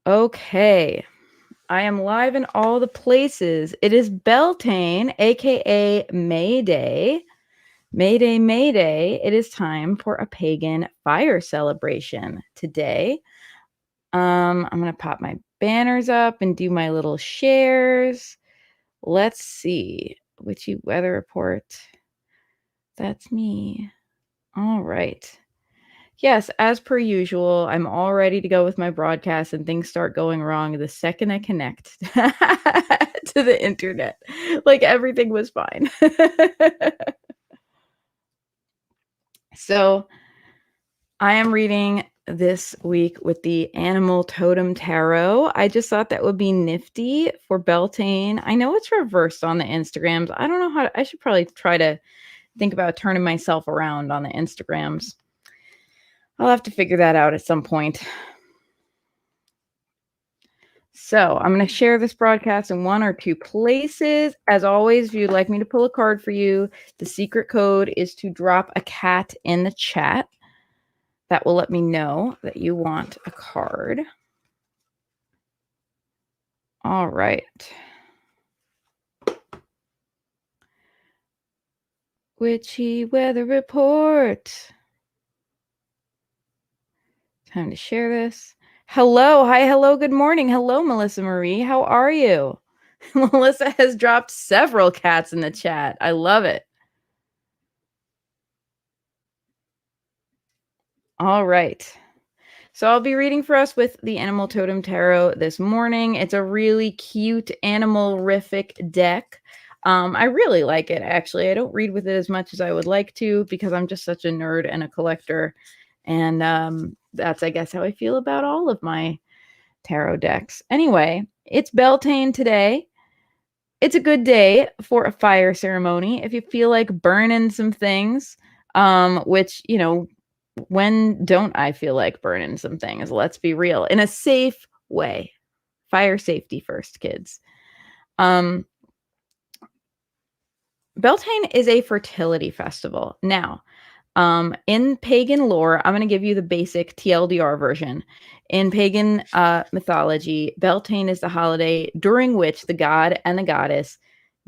Okay. I am live in all the places. It is Beltane, aka Mayday. Mayday, Mayday. It is time for a pagan fire celebration today. I'm gonna pop my banners up and do my little shares. Let's see. Witchy weather report. That's me. All right. Yes, as per usual, I'm all ready to go with my broadcast and things start going wrong the second I connect to the internet. Like everything was fine. So I am reading this week with the Animal Totem Tarot. I just thought that would be nifty for Beltane. I know it's reversed on the Instagrams. I don't know how I should probably try to think about turning myself around on the Instagrams. I'll have to figure that out at some point. So I'm going to share this broadcast in one or two places. As always, if you'd like me to pull a card for you, the secret code is to drop a cat in the chat. That will let me know that you want a card. All right. Witchy weather report. Time to share this. Hello. Hi. Hello. Good morning. Hello, Melissa Marie. How are you? Melissa has dropped several cats in the chat. I love it. All right. So I'll be reading for us with the Animal Totem Tarot this morning. It's a really cute animal-rific deck. I really like it, actually. I don't read with it as much as I would like to because I'm just such a nerd and a collector. And that's, I guess, how I feel about all of my tarot decks. Anyway, it's Beltane today. It's a good day for a fire ceremony. If you feel like burning some things, which, when don't I feel like burning some things? Let's be real. In a safe way. Fire safety first, kids. Beltane is a fertility festival. Now, in pagan lore, I'm going to give you the basic TLDR version. In pagan mythology, Beltane is the holiday during which the god and the goddess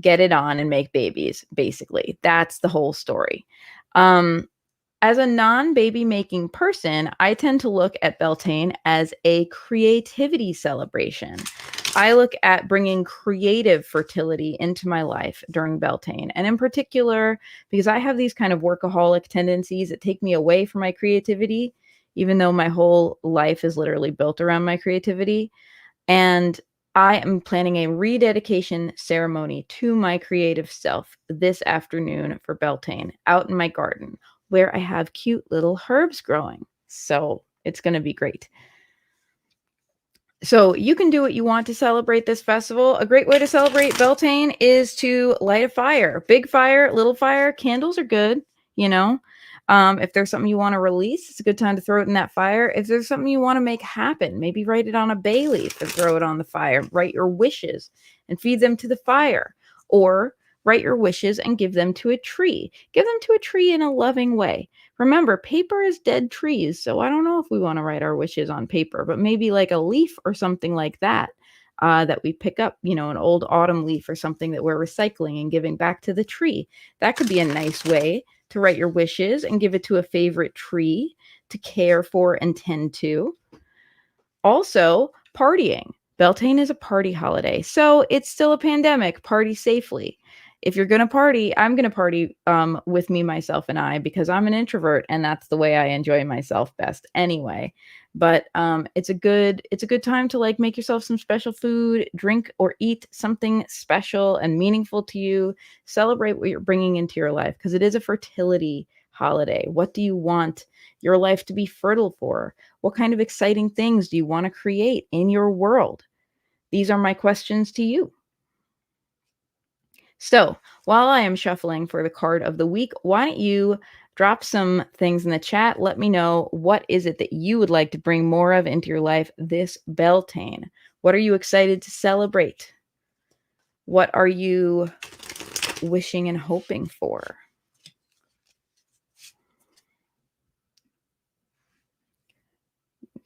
get it on and make babies, basically. That's the whole story. As a non-baby making person, I tend to look at Beltane as a creativity celebration. I look at bringing creative fertility into my life during Beltane. And in particular, because I have these kind of workaholic tendencies that take me away from my creativity, even though my whole life is literally built around my creativity. And I am planning a rededication ceremony to my creative self this afternoon for Beltane out in my garden, where I have cute little herbs growing. So it's going to be great. So you can do what you want to celebrate this festival. A great way to celebrate Beltane is to light a fire. Big fire, little fire, candles are good, you know. If there's something you want to release, it's a good time to throw it in that fire. If there's something you want to make happen, maybe write it on a bay leaf and throw it on the fire. Write your wishes and feed them to the fire. Or write your wishes and give them to a tree. Give them to a tree in a loving way. Remember, paper is dead trees, so I don't know if we want to write our wishes on paper, but maybe like a leaf or something like that, that we pick up, an old autumn leaf or something that we're recycling and giving back to the tree. That could be a nice way to write your wishes and give it to a favorite tree to care for and tend to. Also, partying. Beltane is a party holiday, so it's still a pandemic. Party safely. If you're gonna party, I'm gonna party with me, myself, and I, because I'm an introvert, and that's the way I enjoy myself best anyway. But it's a good time to like make yourself some special food, drink or eat something special and meaningful to you. Celebrate what you're bringing into your life because it is a fertility holiday. What do you want your life to be fertile for? What kind of exciting things do you want to create in your world? These are my questions to you. So while I am shuffling for the card of the week, why don't you drop some things in the chat? Let me know, what is it that you would like to bring more of into your life this Beltane? What are you excited to celebrate? What are you wishing and hoping for?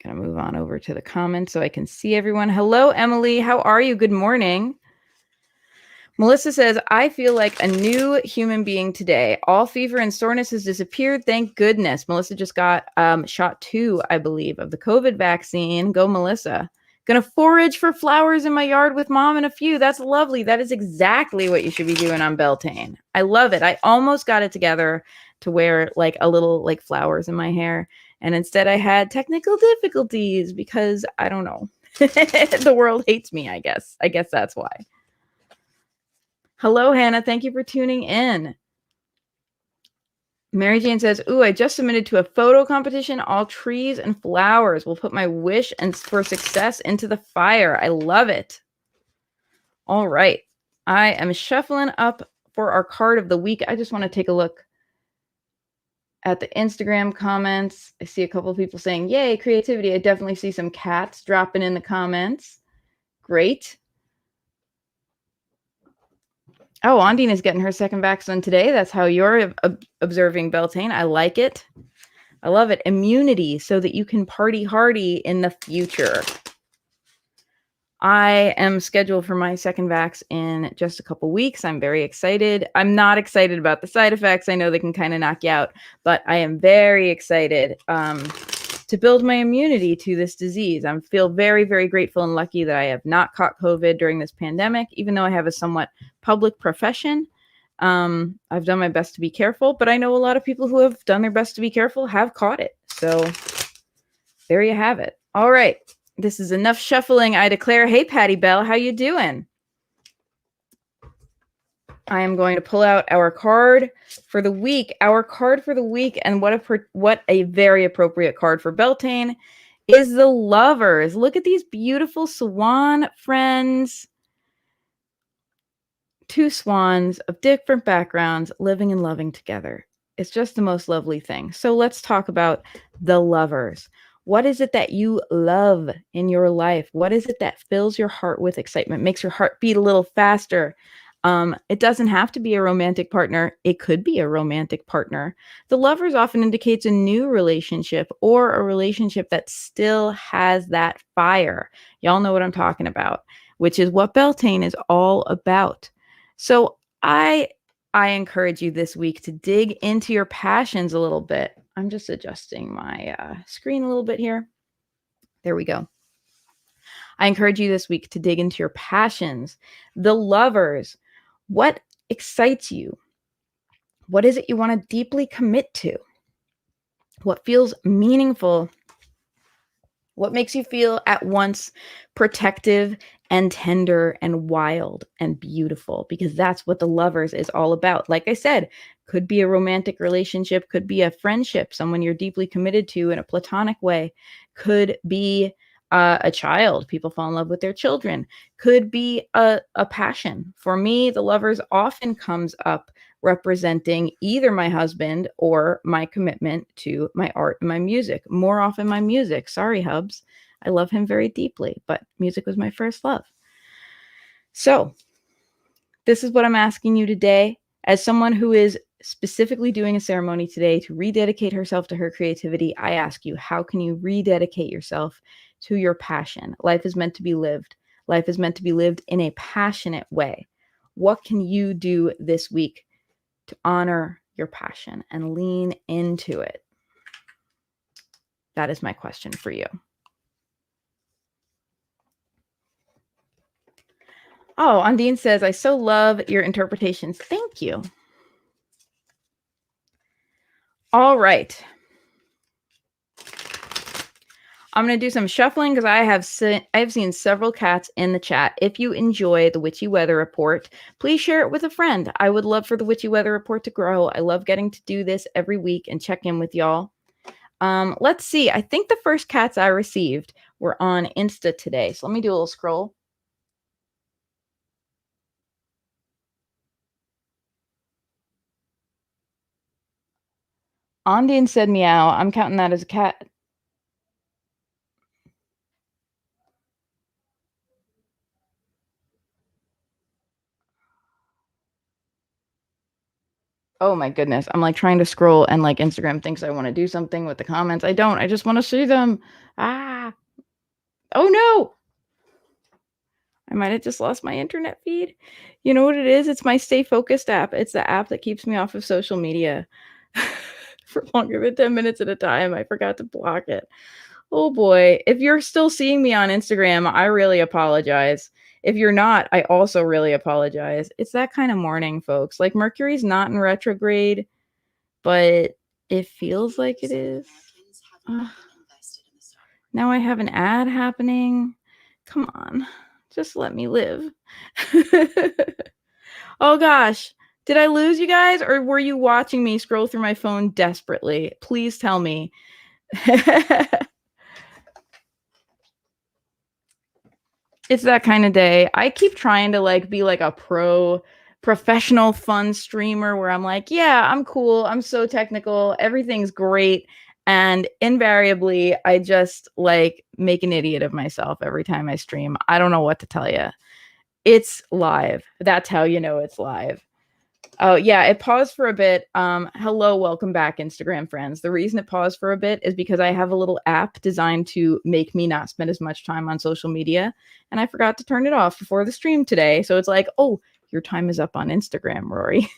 Gonna move on over to the comments so I can see everyone. Hello, Emily. How are you? Good morning. Melissa says, I feel like a new human being today. All fever and soreness has disappeared. Thank goodness. Melissa just got shot 2, I believe, of the COVID vaccine. Go, Melissa. Gonna forage for flowers in my yard with mom and a few. That's lovely. That is exactly what you should be doing on Beltane. I love it. I almost got it together to wear like a little like flowers in my hair. And instead I had technical difficulties because I don't know. The world hates me, I guess. I guess that's why. Hello, Hannah. Thank you for tuning in. Mary Jane says, ooh, I just submitted to a photo competition. All trees and flowers will put my wish and for success into the fire. I love it. All right. I am shuffling up for our card of the week. I just want to take a look at the Instagram comments. I see a couple of people saying, yay, creativity. I definitely see some cats dropping in the comments. Great. Oh, Ondine is getting her second vaccine today. That's how you're observing Beltane. I like it. I love it. Immunity so that you can party hardy in the future. I am scheduled for my second vax in just a couple weeks. I'm very excited. I'm not excited about the side effects. I know they can kind of knock you out, but I am very excited to build my immunity to this disease. I feel very, very grateful and lucky that I have not caught COVID during this pandemic, even though I have a somewhat public profession. I've done my best to be careful, but I know a lot of people who have done their best to be careful have caught it. So there you have it. All right. This is enough shuffling, I declare. Hey, Patty Bell, how you doing? I am going to pull out our card for the week. Our card for the week, and what a very appropriate card for Beltane, is the Lovers. Look at these beautiful swan friends. 2 swans of different backgrounds living and loving together. It's just the most lovely thing. So let's talk about the Lovers. What is it that you love in your life? What is it that fills your heart with excitement, makes your heart beat a little faster? It doesn't have to be a romantic partner. It could be a romantic partner. The Lovers often indicates a new relationship or a relationship that still has that fire. Y'all know what I'm talking about, which is what Beltane is all about. So I encourage you this week to dig into your passions a little bit. I'm just adjusting my screen a little bit here. There we go. I encourage you this week to dig into your passions. The Lovers. What excites you? What is it you want to deeply commit to? What feels meaningful? What makes you feel at once protective and tender and wild and beautiful? Because that's what the Lovers is all about. Like I said, could be a romantic relationship, could be a friendship, someone you're deeply committed to in a platonic way, could be a child. People fall in love with their children, could be a passion. For me, the Lovers often comes up representing either my husband or my commitment to my art and my music. More often my music. Sorry, Hubs. I love him very deeply, but music was my first love. So this is what I'm asking you today. As someone who is specifically doing a ceremony today to rededicate herself to her creativity, I ask you, how can you rededicate yourself to your passion? Life is meant to be lived. Life is meant to be lived in a passionate way. What can you do this week to honor your passion and lean into it? That is my question for you. Oh, Undine says, I so love your interpretations. Thank you. All right. I'm going to do some shuffling because I have seen several cats in the chat. If you enjoy the Witchy Weather Report, please share it with a friend. I would love for the Witchy Weather Report to grow. I love getting to do this every week and check in with y'all. Let's see. I think the first cats I received were on Insta today. So let me do a little scroll. Ondine said meow. I'm counting that as a cat. Oh my goodness. I'm like trying to scroll and like Instagram thinks I want to do something with the comments. I don't. I just want to see them. Ah. Oh no. I might have just lost my internet feed. You know what it is? It's my Stay Focused app. It's the app that keeps me off of social media for longer than 10 minutes at a time. I forgot to block it. Oh boy. If you're still seeing me on Instagram, I really apologize. If you're not, I also really apologize. It's that kind of morning, folks. Like Mercury's not in retrograde, but it feels like it is. Ugh. Now I have an ad happening. Come on. Just let me live. Oh gosh. Did I lose you guys or were you watching me scroll through my phone desperately? Please tell me. It's that kind of day. I keep trying to like be like a professional fun streamer where I'm like, yeah, I'm cool. I'm so technical. Everything's great. And invariably, I just like make an idiot of myself every time I stream. I don't know what to tell you. It's live. That's how you know it's live. Oh, yeah, it paused for a bit. Hello, welcome back, Instagram friends. The reason it paused for a bit is because I have a little app designed to make me not spend as much time on social media, and I forgot to turn it off before the stream today. So it's like, oh, your time is up on Instagram, Rory.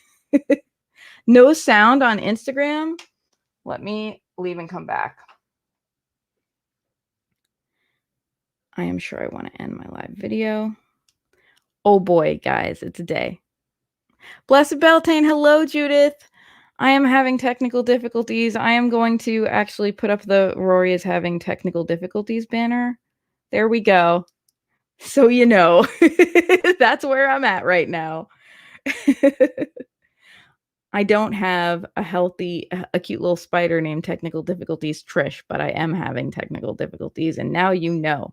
No sound on Instagram? Let me leave and come back. I am sure I want to end my live video. Oh boy, guys, it's a day. Blessed Beltane, hello, Judith. I am having technical difficulties. I am going to actually put up the Rory is having technical difficulties banner. There we go. So you know, that's where I'm at right now. I don't have a cute little spider named Technical Difficulties Trish, but I am having technical difficulties, and now you know.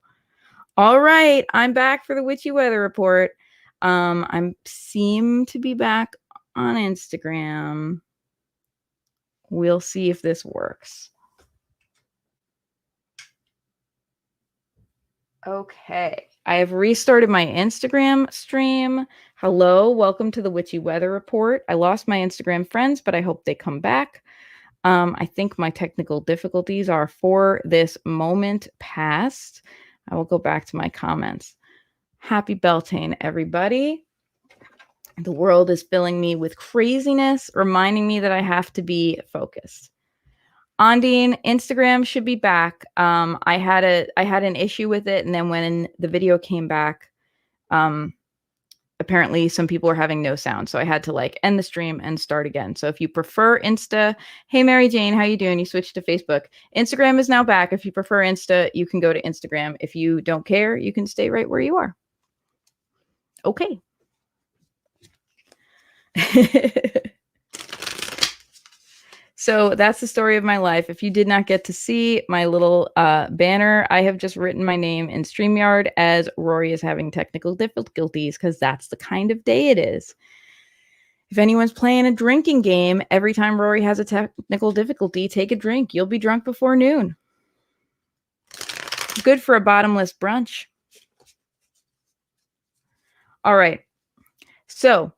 All right, I'm back for the Witchy Weather Report. I seem to be back on Instagram. We'll see if this works. Okay, I have restarted my Instagram stream. Hello, welcome to the Witchy Weather Report. I lost my Instagram friends, but I hope they come back. I think my technical difficulties are for this moment past. I will go back to my comments. Happy Beltane, everybody. The world is filling me with craziness, reminding me that I have to be focused. Ondine, Instagram should be back. I had an issue with it, and then when the video came back, apparently some people were having no sound, so I had to like end the stream and start again. So if you prefer Insta, hey Mary Jane, how you doing? You switched to Facebook. Instagram is now back. If you prefer Insta, you can go to Instagram. If you don't care, you can stay right where you are. Okay. So that's the story of my life. If you did not get to see my little banner, I have just written my name in StreamYard as Rory is having technical difficulties because that's the kind of day it is. If anyone's playing a drinking game, every time Rory has a technical difficulty, take a drink. You'll be drunk before noon. Good for a bottomless brunch. All right. So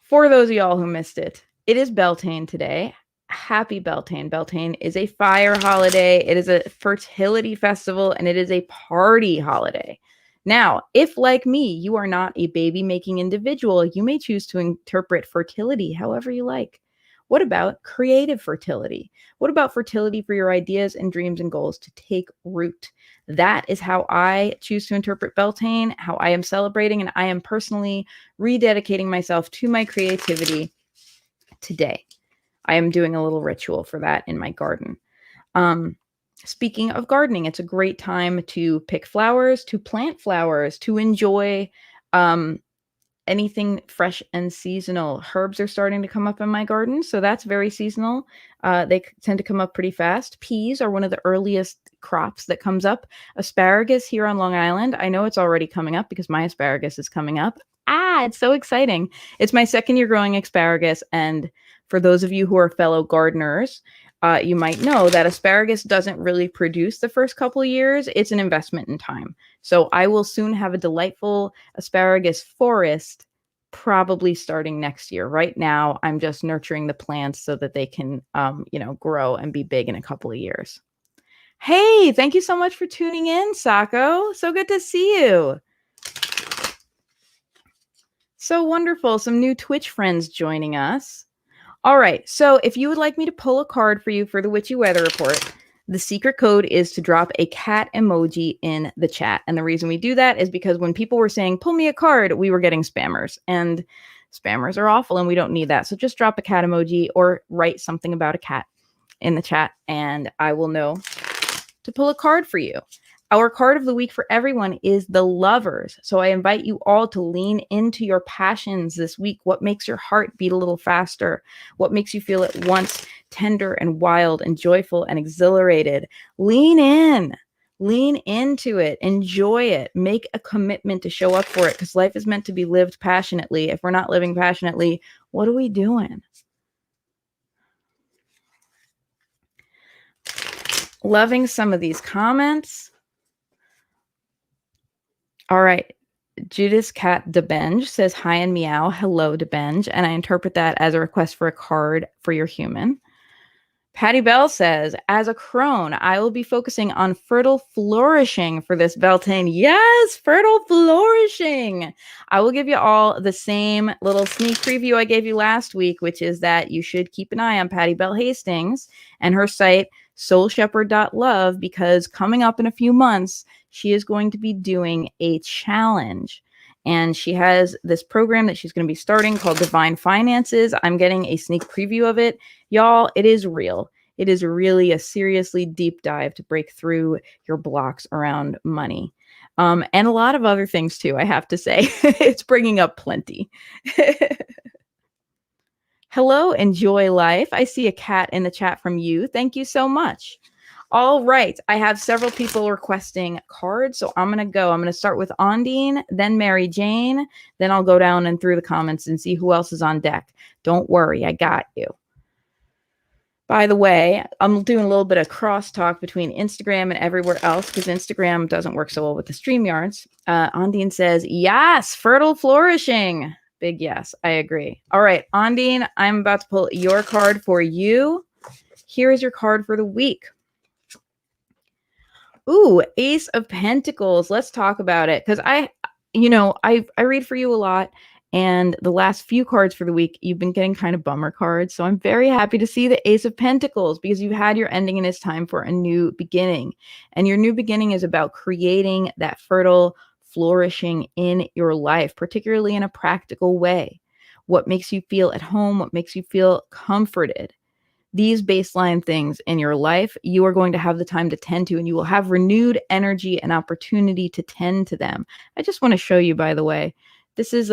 for those of y'all who missed it, it is Beltane today. Happy Beltane. Beltane is a fire holiday. It is a fertility festival, and it is a party holiday. Now, if like me, you are not a baby-making individual, you may choose to interpret fertility however you like. What about creative fertility? What about fertility for your ideas and dreams and goals to take root? That is how I choose to interpret Beltane, how I am celebrating, and I am personally rededicating myself to my creativity today. I am doing a little ritual for that in my garden. Speaking of gardening, it's a great time to pick flowers, to plant flowers, to enjoy anything fresh and seasonal. Herbs are starting to come up in my garden, so that's very seasonal. They tend to come up pretty fast. Peas are one of the earliest crops that comes up. Asparagus here on Long Island, I know it's already coming up because my asparagus is coming up. It's so exciting. It's my second year growing asparagus, and for those of you who are fellow gardeners, you might know that asparagus doesn't really produce the first couple of years. It's an investment in time. So I will soon have a delightful asparagus forest probably starting next year. Right now, I'm just nurturing the plants so that they can, grow and be big in a couple of years. Hey, thank you so much for tuning in, Sako. So good to see you. So wonderful. Some new Twitch friends joining us. All right. So if you would like me to pull a card for you for the Witchy Weather Report, the secret code is to drop a cat emoji in the chat. And the reason we do that is because when people were saying, pull me a card, we were getting spammers. And spammers are awful and we don't need that. So just drop a cat emoji or write something about a cat in the chat and I will know to pull a card for you. Our card of the week for everyone is the Lovers. So I invite you all to lean into your passions this week. What makes your heart beat a little faster? What makes you feel at once tender and wild and joyful and exhilarated? Lean in. Lean into it. Enjoy it. Make a commitment to show up for it because life is meant to be lived passionately. If we're not living passionately, what are we doing? Loving some of these comments. All right. Judas Cat DeBenge says, hi and meow. Hello, DeBenge. And I interpret that as a request for a card for your human. Patty Bell says, as a crone, I will be focusing on fertile flourishing for this Beltane. Yes, fertile flourishing. I will give you all the same little sneak preview I gave you last week, which is that you should keep an eye on Patty Bell Hastings and her site, soulshepherd.love, because coming up in a few months, she is going to be doing a challenge. And she has this program that she's going to be starting called Divine Finances. I'm getting a sneak preview of it. Y'all, it is real. It is really a seriously deep dive to break through your blocks around money. And a lot of other things too, I have to say. It's bringing up plenty. Hello, enjoy life. I see a cat in the chat from you. Thank you so much. All right. I have several people requesting cards, so I'm going to go. I'm going to start with Ondine, then Mary Jane. Then I'll go down and through the comments and see who else is on deck. Don't worry. I got you. By the way, I'm doing a little bit of crosstalk between Instagram and everywhere else because Instagram doesn't work so well with the StreamYards. Ondine says, yes, fertile flourishing. Big yes. I agree. All right, Ondine, I'm about to pull your card for you. Here is your card for the week. Ooh, Ace of Pentacles. Let's talk about it. Because I read for you a lot. And the last few cards for the week, you've been getting kind of bummer cards. So I'm very happy to see the Ace of Pentacles because you've had your ending and it's time for a new beginning. And your new beginning is about creating that fertile flourishing in your life, particularly in a practical way. What makes you feel at home? What makes you feel comforted? These baseline things in your life, you are going to have the time to tend to, and you will have renewed energy and opportunity to tend to them. I just want to show you, by the way, this is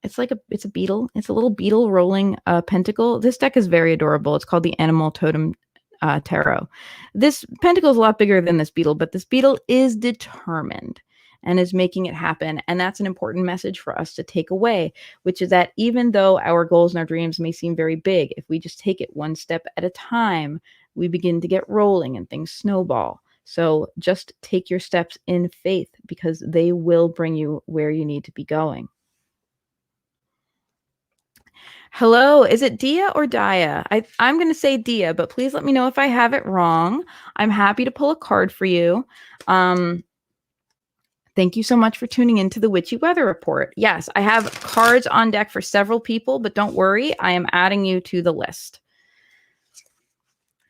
it's a beetle. It's a little beetle rolling a pentacle. This deck is very adorable. It's called the Animal Totem Tarot. This pentacle is a lot bigger than this beetle, but this beetle is determined and is making it happen. And that's an important message for us to take away, which is that even though our goals and our dreams may seem very big, if we just take it one step at a time, we begin to get rolling and things snowball. So just take your steps in faith because they will bring you where you need to be going. Hello, is it Dia or Dia? I'm going to say Dia, but please let me know if I have it wrong. I'm happy to pull a card for you. Thank you so much for tuning into the Witchy Weather Report. Yes, I have cards on deck for several people, but don't worry, I am adding you to the list.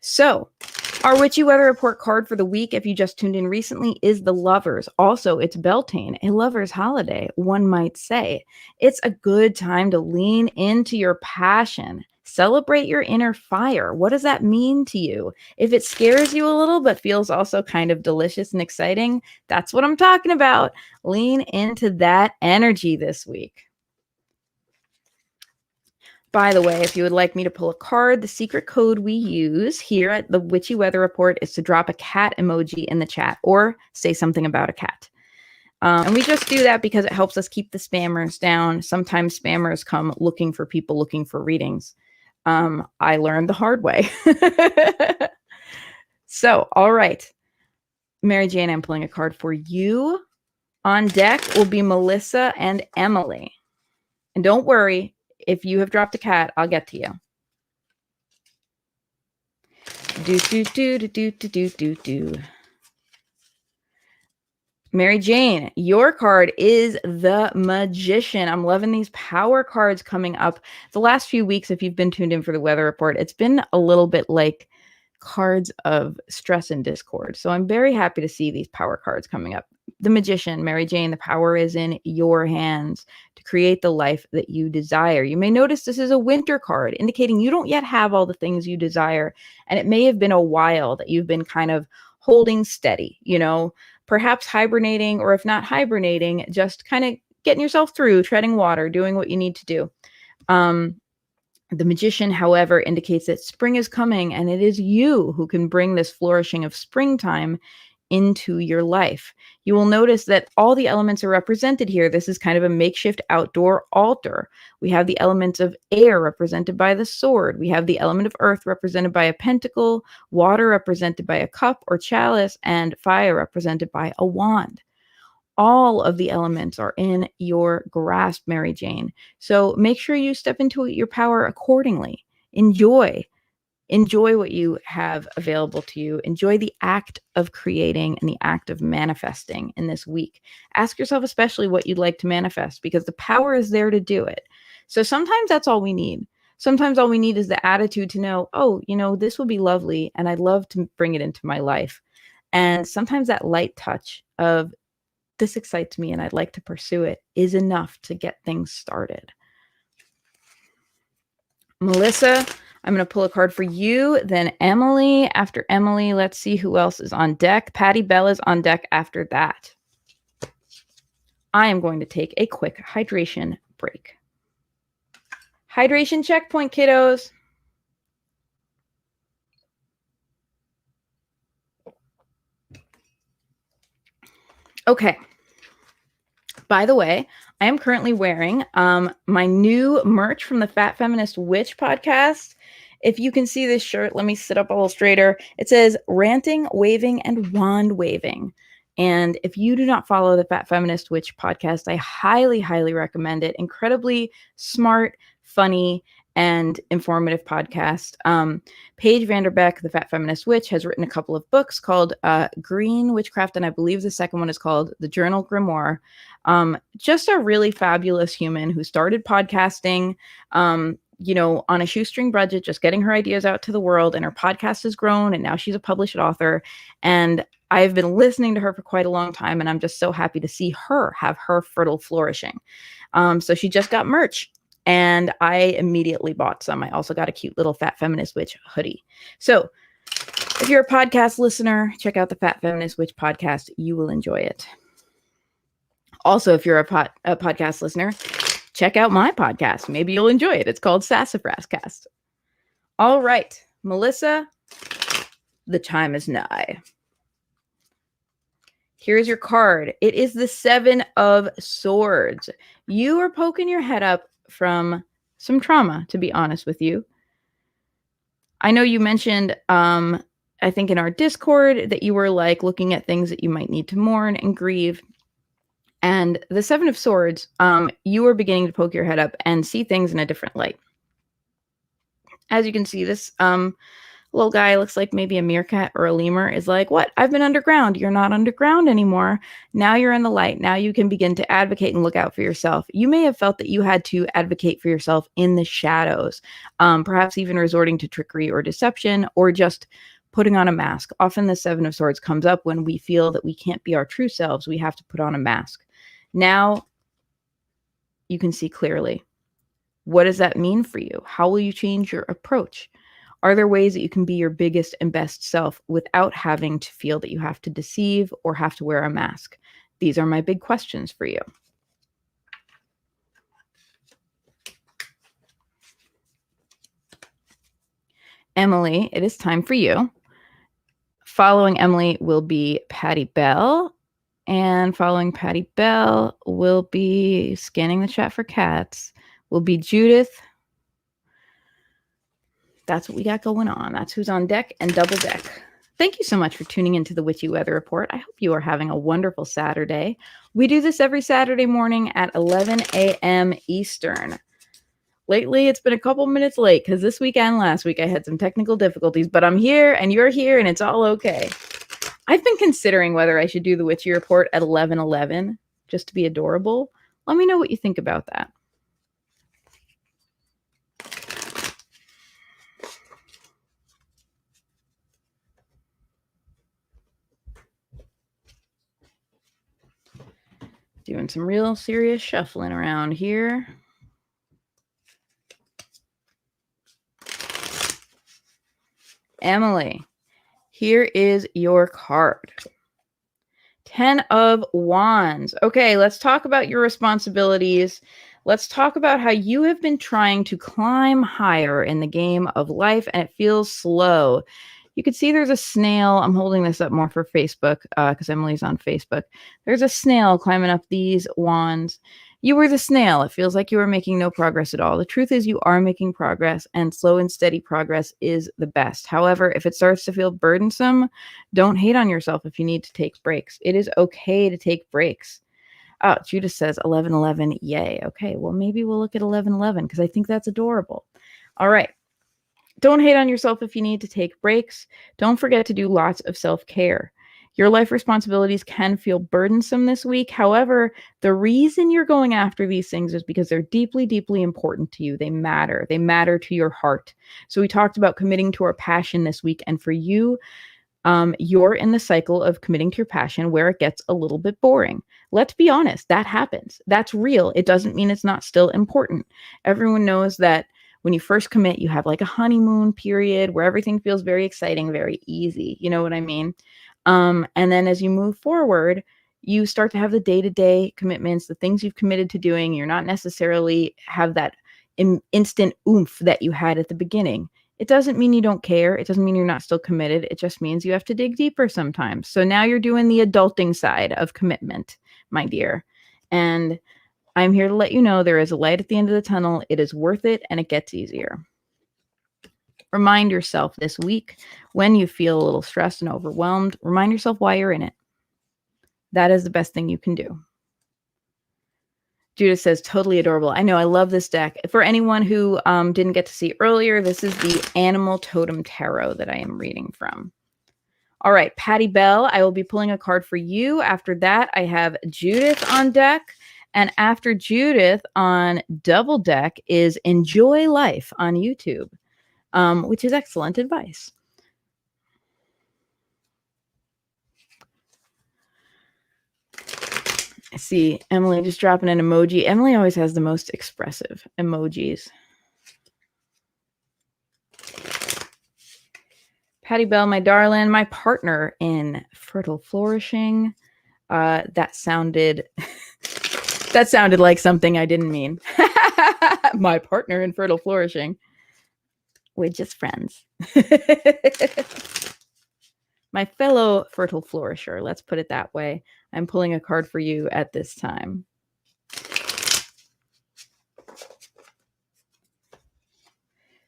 So, our Witchy Weather Report card for the week, if you just tuned in recently, is the Lovers. Also, it's Beltane, a lover's holiday, one might say. It's a good time to lean into your passion. Celebrate your inner fire. What does that mean to you? If it scares you a little but feels also kind of delicious and exciting, that's what I'm talking about. Lean into that energy this week. By the way, if you would like me to pull a card, the secret code we use here at the Witchy Weather Report is to drop a cat emoji in the chat or say something about a cat. And we just do that because it helps us keep the spammers down. Sometimes spammers come looking for people looking for readings. I learned the hard way. So, all right. Mary Jane, I'm pulling a card for you. On deck will be Melissa and Emily. And don't worry, if you have dropped a cat, I'll get to you. Do. Mary Jane, your card is the Magician. I'm loving these power cards coming up. The last few weeks, if you've been tuned in for the weather report, it's been a little bit like cards of stress and discord. So I'm very happy to see these power cards coming up. The Magician, Mary Jane, the power is in your hands to create the life that you desire. You may notice this is a winter card, indicating you don't yet have all the things you desire. And it may have been a while that you've been kind of holding steady, perhaps hibernating, or if not hibernating, just kind of getting yourself through, treading water, doing what you need to do. The Magician, however, indicates that spring is coming, and it is you who can bring this flourishing of springtime into your life. You will notice that all the elements are represented here. This is kind of a makeshift outdoor altar. We have the elements of air represented by the sword. We have the element of earth represented by a pentacle, water represented by a cup or chalice, and fire represented by a wand. All of the elements are in your grasp, Mary Jane. So make sure you step into your power accordingly. Enjoy what you have available to you. Enjoy the act of creating and the act of manifesting in this week. Ask yourself especially what you'd like to manifest, because the power is there to do it. So sometimes that's all we need. Sometimes all we need is the attitude to know, this will be lovely and I'd love to bring it into my life. And sometimes that light touch of this excites me and I'd like to pursue it is enough to get things started. Melissa, I'm going to pull a card for you, then Emily. After Emily, let's see who else is on deck. Patty Bell is on deck after that. I am going to take a quick hydration break. Hydration checkpoint, kiddos. Okay. By the way, I am currently wearing my new merch from the Fat Feminist Witch podcast. If you can see this shirt, let me sit up a little straighter. It says ranting, waving, and wand waving. And if you do not follow the Fat Feminist Witch podcast, I highly, highly recommend it. Incredibly smart, funny, and informative podcast. Paige Vanderbeck, the Fat Feminist Witch, has written a couple of books called Green Witchcraft, and I believe the second one is called The Journal Grimoire. Just a really fabulous human who started podcasting, on a shoestring budget, just getting her ideas out to the world, and her podcast has grown, and now she's a published author. And I've been listening to her for quite a long time, and I'm just so happy to see her have her fertile flourishing. So she just got merch, and I immediately bought some. I also got a cute little Fat Feminist Witch hoodie. So if you're a podcast listener, check out the Fat Feminist Witch podcast. You will enjoy it. Also, if you're a podcast listener, check out my podcast. Maybe you'll enjoy it. It's called Sassafras Cast. All right, Melissa, the time is nigh. Here's your card. It is the Seven of Swords. You are poking your head up from some trauma, to be honest with you. I know you mentioned, I think in our Discord, that you were like looking at things that you might need to mourn and grieve. And the Seven of Swords, you are beginning to poke your head up and see things in a different light. As you can see, this little guy looks like maybe a meerkat or a lemur is like, what? I've been underground. You're not underground anymore. Now you're in the light. Now you can begin to advocate and look out for yourself. You may have felt that you had to advocate for yourself in the shadows, perhaps even resorting to trickery or deception, or just putting on a mask. Often the Seven of Swords comes up when we feel that we can't be our true selves. We have to put on a mask. Now you can see clearly. What does that mean for you? How will you change your approach? Are there ways that you can be your biggest and best self without having to feel that you have to deceive or have to wear a mask? These are my big questions for you. Emily, it is time for you. Following Emily will be Patty Bell. And following Patty Bell will be scanning the chat for cats. Will be Judith. That's what we got going on. That's who's on deck and double deck. Thank you so much for tuning into the Witchy Weather Report. I hope you are having a wonderful Saturday. We do this every Saturday morning at 11 a.m. Eastern. Lately, it's been a couple minutes late because this week and last week I had some technical difficulties, but I'm here and you're here and it's all okay. I've been considering whether I should do the Witchy Report at 11:11 just to be adorable. Let me know what you think about that. Doing some real serious shuffling around here. Emily, here is your card. 10 of Wands. Okay, let's talk about your responsibilities. Let's talk about how you have been trying to climb higher in the game of life and it feels slow. You can see there's a snail. I'm holding this up more for Facebook because Emily's on Facebook. There's a snail climbing up these wands. You were the snail. It feels like you are making no progress at all. The truth is you are making progress, and slow and steady progress is the best. However, if it starts to feel burdensome, don't hate on yourself if you need to take breaks. It is okay to take breaks. Oh, Judith says 11:11. Yay. Okay, well, maybe we'll look at 11:11 because I think that's adorable. All right. Don't hate on yourself if you need to take breaks. Don't forget to do lots of self-care. Your life responsibilities can feel burdensome this week. However, the reason you're going after these things is because they're deeply, deeply important to you. They matter. They matter to your heart. So we talked about committing to our passion this week. And for you, you're in the cycle of committing to your passion where it gets a little bit boring. Let's be honest. That happens. That's real. It doesn't mean it's not still important. Everyone knows that when you first commit, you have like a honeymoon period where everything feels very exciting, very easy. You know what I mean? And then as you move forward, you start to have the day-to-day commitments, the things you've committed to doing. You're not necessarily have that instant oomph that you had at the beginning. It doesn't mean you don't care. It doesn't mean you're not still committed. It just means you have to dig deeper sometimes. So now you're doing the adulting side of commitment, my dear. And I'm here to let you know there is a light at the end of the tunnel. It is worth it, and it gets easier. Remind yourself this week when you feel a little stressed and overwhelmed, remind yourself why you're in it. That is the best thing you can do. Judith says, totally adorable. I know, I love this deck. For anyone who didn't get to see earlier, this is the Animal Totem Tarot that I am reading from. All right, Patty Bell, I will be pulling a card for you. After that, I have Judith on deck. And after Judith on double deck is Enjoy Life on YouTube, which is excellent advice. I see Emily just dropping an emoji. Emily always has the most expressive emojis. Patty Bell, my darling, my partner in fertile flourishing. That sounded like something I didn't mean. My partner in fertile flourishing. We're just friends. My fellow fertile flourisher, let's put it that way. I'm pulling a card for you at this time.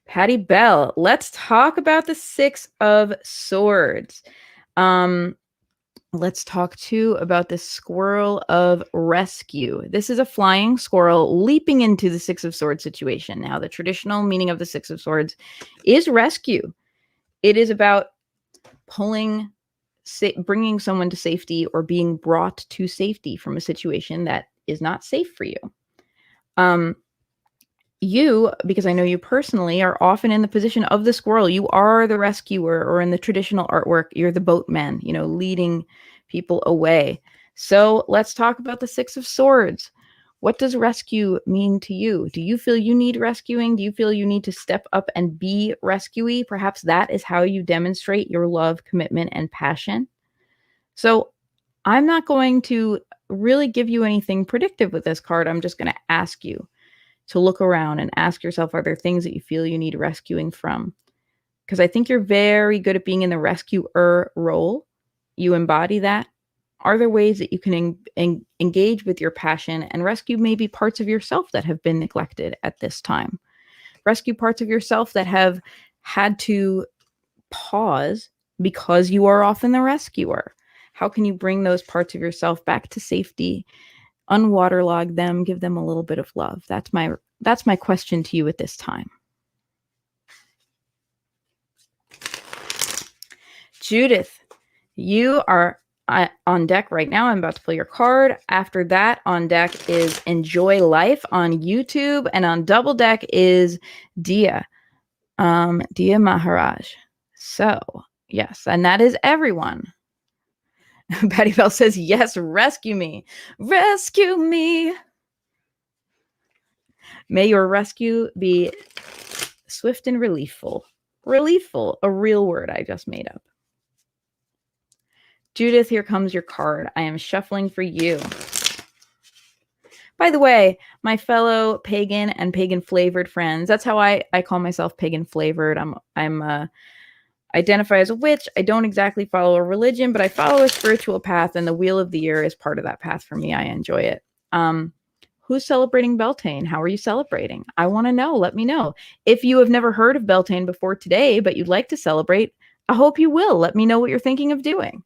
Patty Bell, let's talk about the Six of Swords. Let's talk too about the Squirrel of Rescue. This is a flying squirrel leaping into the Six of Swords situation. Now, the traditional meaning of the Six of Swords is rescue. It is about bringing someone to safety or being brought to safety from a situation that is not safe for you. You, because I know you personally, are often in the position of the squirrel. You are the rescuer, or in the traditional artwork, you're the boatman, leading people away. So let's talk about the Six of Swords. What does rescue mean to you? Do you feel you need rescuing? Do you feel you need to step up and be rescuey? Perhaps that is how you demonstrate your love, commitment, and passion. So I'm not going to really give you anything predictive with this card. I'm just going to ask you to look around and ask yourself, are there things that you feel you need rescuing from? Because I think you're very good at being in the rescuer role. You embody that. Are there ways that you can engage with your passion and rescue maybe parts of yourself that have been neglected at this time? Rescue parts of yourself that have had to pause because you are often the rescuer. How can you bring those parts of yourself back to safety, unwaterlog them, give them a little bit of love? That's my question to you at this time. Judith, you are on deck right now. I'm about to pull your card. After that, on deck is Enjoy Life on YouTube, and on double deck is Dia, Dia Maharaj. So yes, and that is everyone. Patty Bell says, yes, rescue me. Rescue me. May your rescue be swift and reliefful. Reliefful, a real word I just made up. Judith, here comes your card. I am shuffling for you. By the way, my fellow pagan and pagan flavored friends, that's how I call myself pagan flavored. I'm identify as a witch. I don't exactly follow a religion, but I follow a spiritual path, and the Wheel of the Year is part of that path for me. I enjoy it. Who's celebrating Beltane? How are you celebrating? I want to know. Let me know. If you have never heard of Beltane before today, but you'd like to celebrate, I hope you will. Let me know what you're thinking of doing.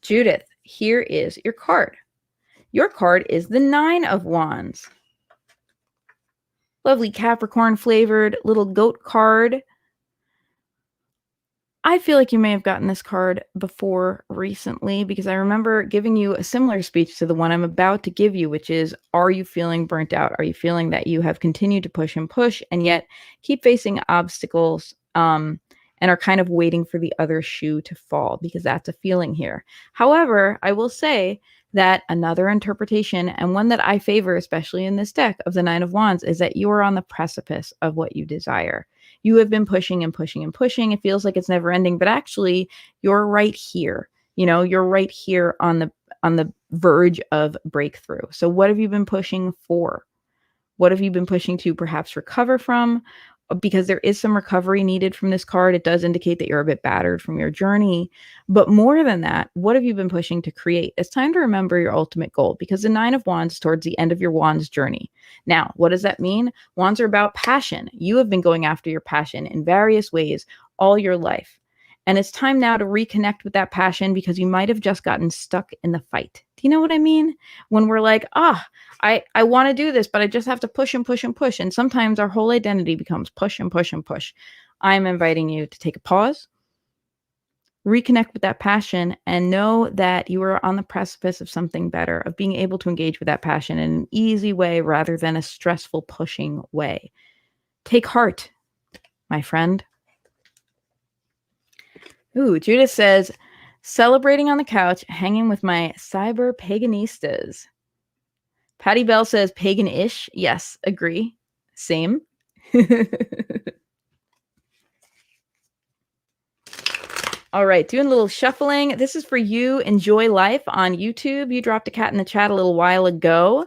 Judith, here is your card. Your card is the 9 of Wands. Lovely Capricorn flavored little goat card. I feel like you may have gotten this card before recently, because I remember giving you a similar speech to the one I'm about to give you, which is, are you feeling burnt out? Are you feeling that you have continued to push and push and yet keep facing obstacles and are kind of waiting for the other shoe to fall? Because that's a feeling here. However, I will say that another interpretation, and one that I favor, especially in this deck of the 9 of Wands, is that you are on the precipice of what you desire. You have been pushing and pushing and pushing. It feels like it's never ending, but actually you're right here. You know, you're right here on the verge of breakthrough. So what have you been pushing for? What have you been pushing to perhaps recover from? Because there is some recovery needed from this card. It does indicate that you're a bit battered from your journey. But more than that, what have you been pushing to create? It's time to remember your ultimate goal, because the 9 of Wands is towards the end of your Wands journey. Now, what does that mean? Wands are about passion. You have been going after your passion in various ways all your life. And it's time now to reconnect with that passion, because you might have just gotten stuck in the fight. Do you know what I mean? When we're like, I want to do this, but I just have to push and push and push. And sometimes our whole identity becomes push and push and push. I'm inviting you to take a pause, reconnect with that passion, and know that you are on the precipice of something better, of being able to engage with that passion in an easy way rather than a stressful pushing way. Take heart, my friend. Ooh, Judith says, celebrating on the couch, hanging with my cyber paganistas. Patty Bell says pagan-ish. Yes, agree. Same. All right, doing a little shuffling. This is for you. Enjoy Life on YouTube. You dropped a cat in the chat a little while ago.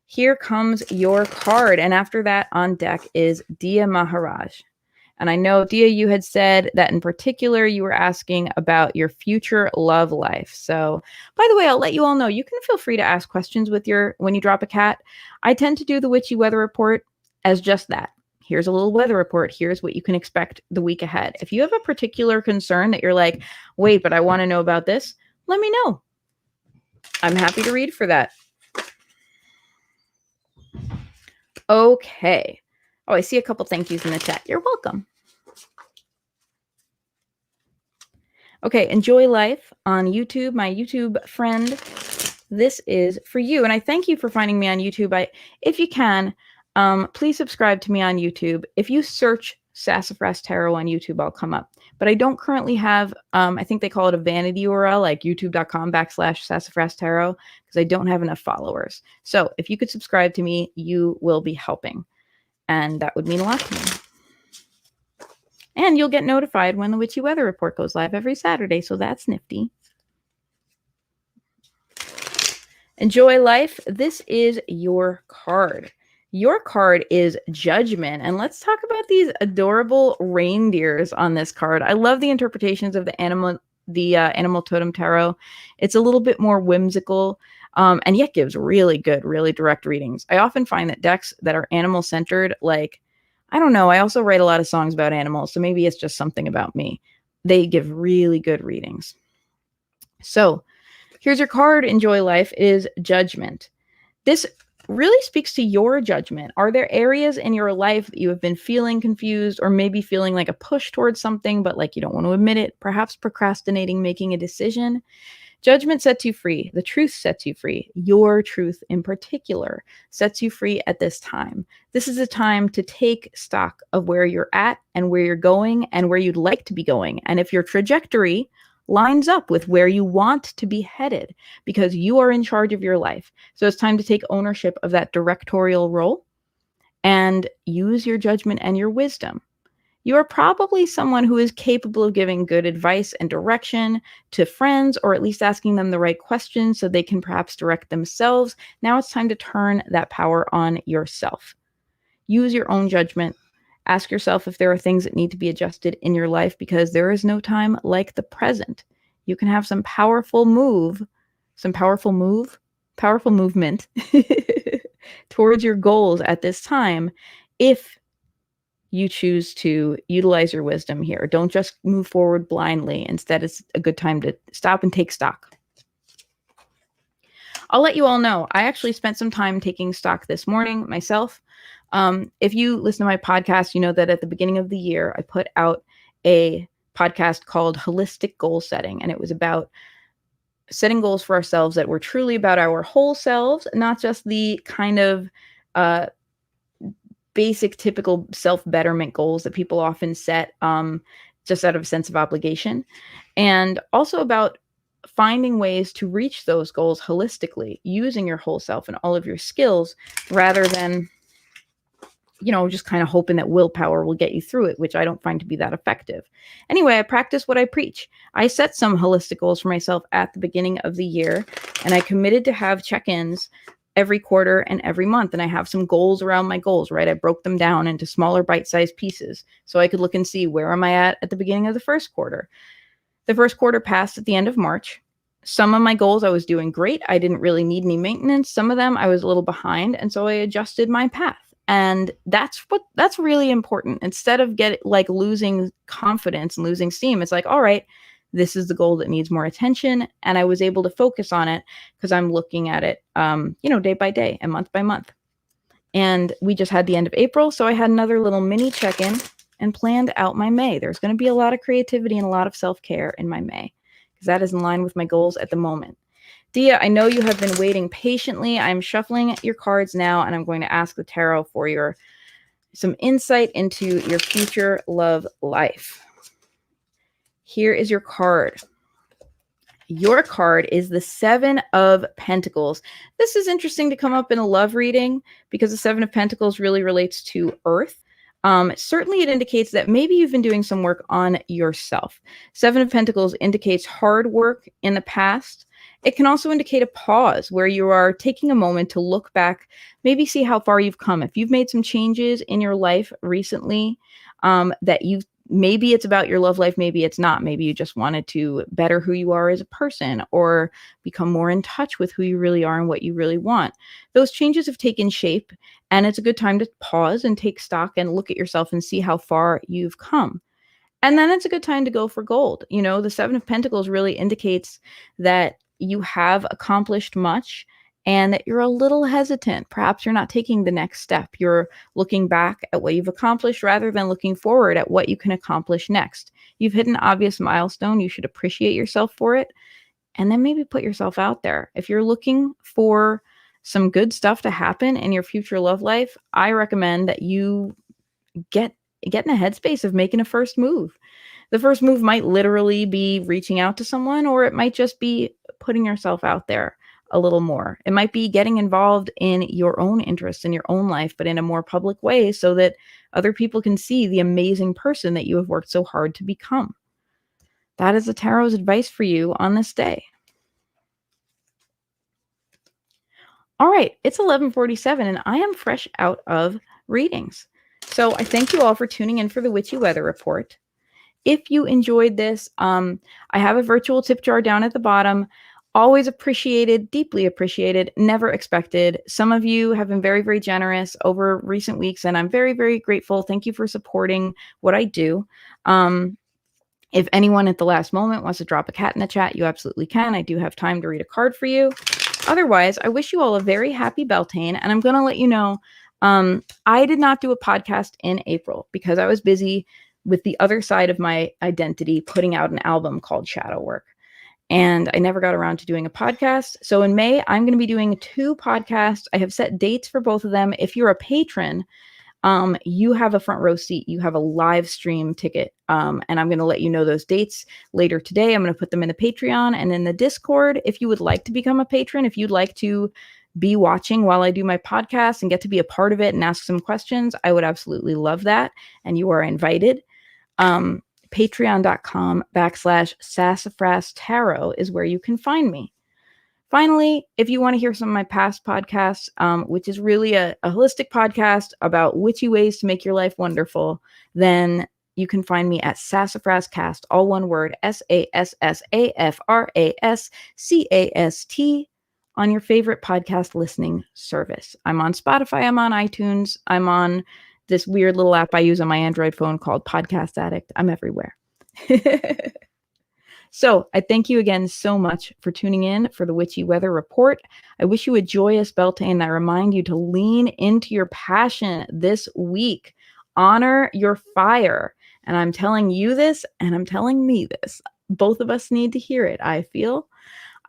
Here comes your card. And after that, on deck is Dia Maharaj. And I know, Dia, you had said that in particular, you were asking about your future love life. So, by the way, I'll let you all know, you can feel free to ask questions when you drop a cat. I tend to do the Witchy weather report as just that. Here's a little weather report. Here's what you can expect the week ahead. If you have a particular concern that you're like, wait, but I want to know about this, let me know. I'm happy to read for that. Okay. Oh, I see a couple thank yous in the chat. You're welcome. Okay, Enjoy Life on YouTube, my YouTube friend. This is for you. And I thank you for finding me on YouTube. If you can, please subscribe to me on YouTube. If you search Sassafras Tarot on YouTube, I'll come up. But I don't currently have, I think they call it a vanity URL, like youtube.com/Sassafras Tarot, because I don't have enough followers. So if you could subscribe to me, you will be helping. And that would mean a lot to me. And you'll get notified when the Witchy Weather Report goes live every Saturday, so that's nifty. Enjoy Life. This is your card. Your card is Judgment. And let's talk about these adorable reindeers on this card. I love the interpretations of the Animal Totem Tarot. It's a little bit more whimsical. and yet gives really good, really direct readings. I often find that decks that are animal centered, like, I don't know, I also write a lot of songs about animals, so maybe it's just something about me. They give really good readings. So here's your card, Enjoy Life, is Judgment. This really speaks to your judgment. Are there areas in your life that you have been feeling confused, or maybe feeling like a push towards something, but like you don't want to admit it, perhaps procrastinating making a decision? Judgment sets you free. The truth sets you free. Your truth in particular sets you free at this time. This is a time to take stock of where you're at and where you're going and where you'd like to be going. And if your trajectory lines up with where you want to be headed, because you are in charge of your life. So it's time to take ownership of that directorial role and use your judgment and your wisdom. You are probably someone who is capable of giving good advice and direction to friends, or at least asking them the right questions so they can perhaps direct themselves. Now it's time to turn that power on yourself. Use your own judgment. Ask yourself if there are things that need to be adjusted in your life, because there is no time like the present. You can have some powerful movement towards your goals at this time if you choose to utilize your wisdom here. Don't just move forward blindly. Instead, it's a good time to stop and take stock. I'll let you all know, I actually spent some time taking stock this morning myself. If you listen to my podcast, you know that at the beginning of the year, I put out a podcast called Holistic Goal Setting, and it was about setting goals for ourselves that were truly about our whole selves, not just the kind of basic, typical self-betterment goals that people often set just out of a sense of obligation, and also about finding ways to reach those goals holistically, using your whole self and all of your skills, rather than, just kind of hoping that willpower will get you through it, which I don't find to be that effective. Anyway, I practice what I preach. I set some holistic goals for myself at the beginning of the year, and I committed to have check-ins every quarter and every month. And I have some goals around my goals, right? I broke them down into smaller bite-sized pieces so I could look and see, where am I at the beginning of the first quarter? The first quarter passed at the end of March. Some of my goals I was doing great. I didn't really need any maintenance. Some of them I was a little behind, and so I adjusted my path. And that's really important. Instead of losing confidence and losing steam, it's like, all right, this is the goal that needs more attention. And I was able to focus on it because I'm looking at it, day by day and month by month. And we just had the end of April. So I had another little mini check-in and planned out my May. There's going to be a lot of creativity and a lot of self-care in my May, because that is in line with my goals at the moment. Dia, I know you have been waiting patiently. I'm shuffling your cards now, and I'm going to ask the tarot for some insight into your future love life. Here is your card. Your card is the Seven of Pentacles. This is interesting to come up in a love reading, because the Seven of Pentacles really relates to Earth. Certainly it indicates that maybe you've been doing some work on yourself. Seven of Pentacles indicates hard work in the past. It can also indicate a pause where you are taking a moment to look back, maybe see how far you've come. If you've made some changes in your life recently, maybe it's about your love life, maybe it's not. Maybe you just wanted to better who you are as a person, or become more in touch with who you really are and what you really want. Those changes have taken shape, and it's a good time to pause and take stock and look at yourself and see how far you've come. And then it's a good time to go for gold. The Seven of Pentacles really indicates that you have accomplished much and that you're a little hesitant. Perhaps you're not taking the next step. You're looking back at what you've accomplished rather than looking forward at what you can accomplish next. You've hit an obvious milestone. You should appreciate yourself for it, and then maybe put yourself out there. If you're looking for some good stuff to happen in your future love life, I recommend that you get in a headspace of making a first move. The first move might literally be reaching out to someone, or it might just be putting yourself out there a little more. It might be getting involved in your own interests in your own life, but in a more public way, so that other people can see the amazing person that you have worked so hard to become. That is the tarot's advice for you on this day. All right, it's 11:47 and I am fresh out of readings. So I thank you all for tuning in for the Witchy Weather Report. If you enjoyed this, I have a virtual tip jar down at the bottom. Always appreciated, deeply appreciated, never expected. Some of you have been very, very generous over recent weeks, and I'm very, very grateful. Thank you for supporting what I do. If anyone at the last moment wants to drop a cat in the chat, you absolutely can. I do have time to read a card for you. Otherwise, I wish you all a very happy Beltane, and I'm going to let you know, I did not do a podcast in April because I was busy with the other side of my identity, putting out an album called Shadow Work. And I never got around to doing a podcast. So in May, I'm going to be doing 2 podcasts. I have set dates for both of them. If you're a patron, you have a front row seat. You have a live stream ticket. And I'm going to let you know those dates later today. I'm going to put them in the Patreon and in the Discord. If you would like to become a patron, if you'd like to be watching while I do my podcast and get to be a part of it and ask some questions, I would absolutely love that. And you are invited. Patreon.com/Sassafras Tarot is where you can find me. Finally, if you want to hear some of my past podcasts, which is really a holistic podcast about witchy ways to make your life wonderful, then you can find me at Sassafras Cast, all one word, SASSAFRASCAST, on your favorite podcast listening service. I'm on Spotify, I'm on iTunes, I'm on this weird little app I use on my Android phone called Podcast Addict. I'm everywhere. So I thank you again so much for tuning in for the Witchy Weather Report. I wish you a joyous Beltane. I remind you to lean into your passion this week. Honor your fire. And I'm telling you this, and I'm telling me this. Both of us need to hear it, I feel.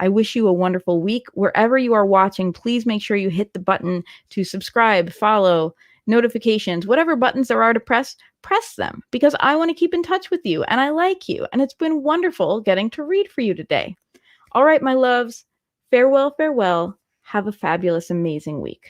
I wish you a wonderful week. Wherever you are watching, please make sure you hit the button to subscribe, follow, notifications, whatever buttons there are to press them, because I want to keep in touch with you and I like you. And it's been wonderful getting to read for you today. All right, my loves, farewell, farewell. Have a fabulous, amazing week.